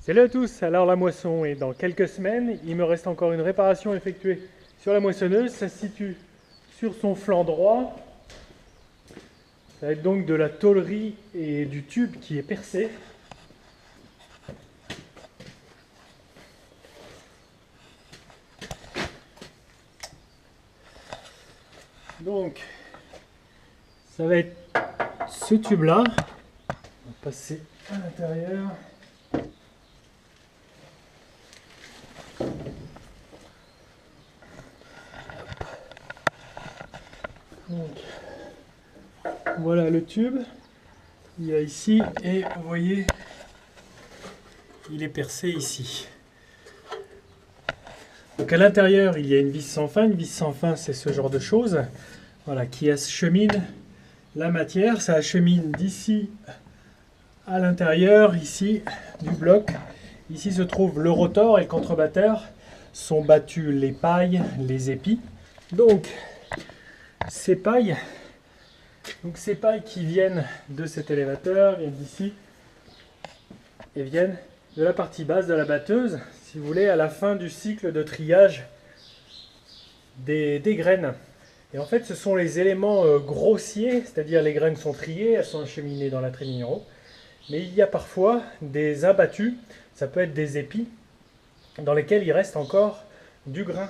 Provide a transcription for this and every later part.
Salut à tous, alors la moisson est dans quelques semaines, il me reste encore une réparation à effectuer sur la moissonneuse, ça se situe sur son flanc droit, ça va être donc de la tôlerie et du tube qui est percé. Donc ça va être ce tube là, on va passer à l'intérieur. Donc, voilà le tube, il y a ici et vous voyez il est percé ici. Donc à l'intérieur il y a une vis sans fin, c'est ce genre de choses, voilà, qui achemine la matière, ça achemine d'ici à l'intérieur ici du bloc. Ici se trouve le rotor et le contrebatteur, sont battus les pailles, les épis. Donc ces pailles qui viennent de cet élévateur, viennent d'ici et viennent de la partie basse de la batteuse, si vous voulez, à la fin du cycle de triage des graines. Et en fait, ce sont les éléments grossiers, c'est-à-dire les graines sont triées, elles sont acheminées dans la tréminière. Mais il y a parfois des imbattus, ça peut être des épis, dans lesquels il reste encore du grain.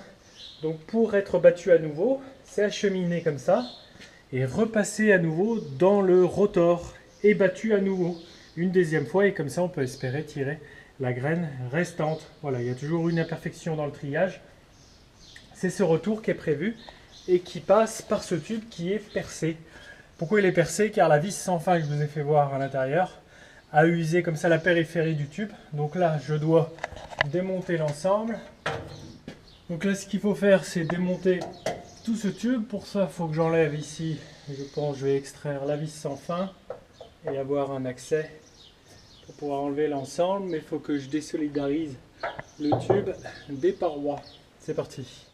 Donc pour être battu à nouveau, c'est acheminé comme ça, et repassé à nouveau dans le rotor, et battu à nouveau une deuxième fois, et comme ça on peut espérer tirer la graine restante. Voilà, il y a toujours une imperfection dans le triage. C'est ce retour qui est prévu, et qui passe par ce tube qui est percé. Pourquoi il est percé? Car la vis sans fin que je vous ai fait voir à l'intérieur a usé comme ça la périphérie du tube. Donc là, je dois démonter l'ensemble. Donc là, ce qu'il faut faire, c'est démonter tout ce tube. Pour ça, il faut que j'enlève ici, je pense que je vais extraire la vis sans fin et avoir un accès pour pouvoir enlever l'ensemble. Mais il faut que je désolidarise le tube des parois. C'est parti.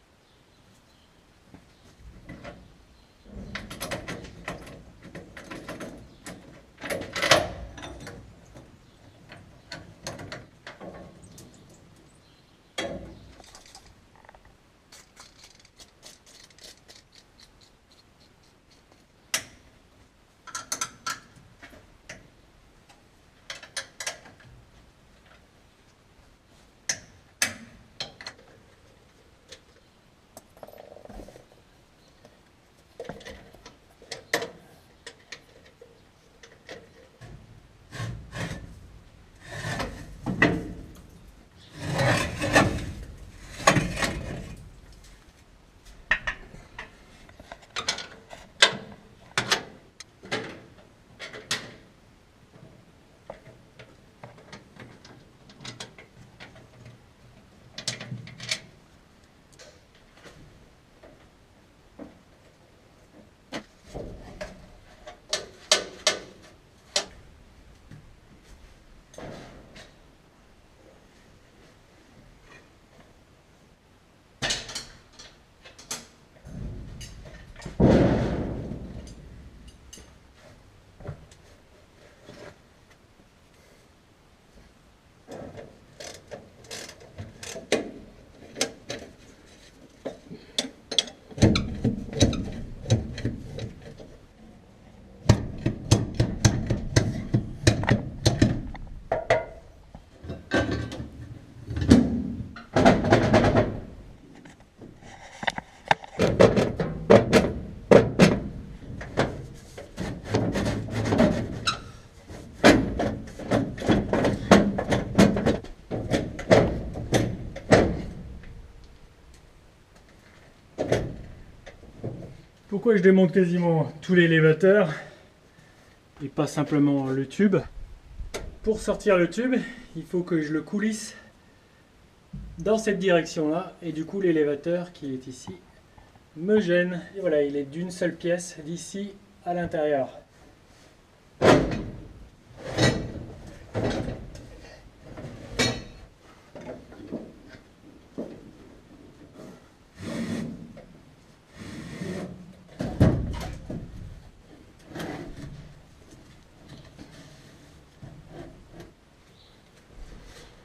Pourquoi je démonte quasiment tout l'élévateur et pas simplement le tube? Pour sortir le tube, il faut que je le coulisse dans cette direction-là, et du coup l'élévateur qui est ici me gêne. Et voilà, il est d'une seule pièce d'ici à l'intérieur.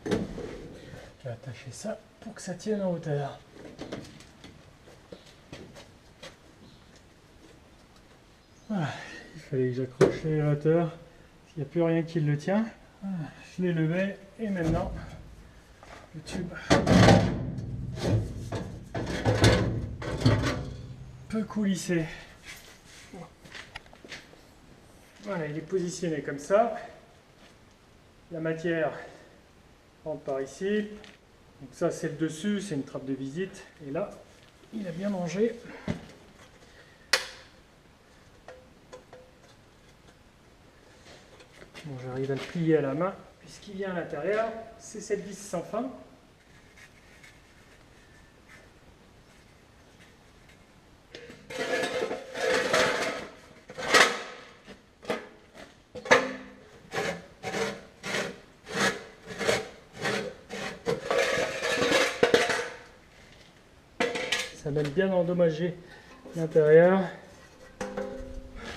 Je vais attacher ça pour que ça tienne en hauteur. Voilà, il fallait que j'accroche l'élévateur. Il n'y a plus rien qui le tient. Voilà, je l'ai levé et maintenant le tube peut coulisser. Voilà, il est positionné comme ça. La matière rentre par ici. Donc ça c'est le dessus, c'est une trappe de visite. Et là, il a bien mangé. Bon, j'arrive à le plier à la main puisqu'il vient à l'intérieur. C'est cette vis sans fin. Ça m'a bien endommagé l'intérieur.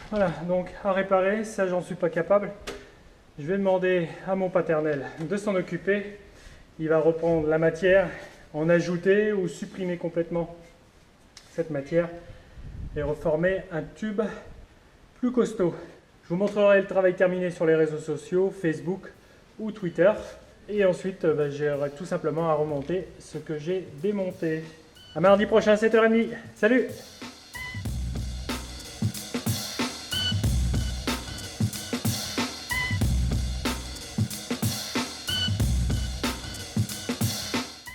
Voilà, donc à réparer, ça j'en suis pas capable. Je vais demander à mon paternel de s'en occuper. Il va reprendre la matière, en ajouter ou supprimer complètement cette matière et reformer un tube plus costaud. Je vous montrerai le travail terminé sur les réseaux sociaux, Facebook ou Twitter. Et ensuite, j'aurai tout simplement à remonter ce que j'ai démonté. À mardi prochain, 7h30. Salut!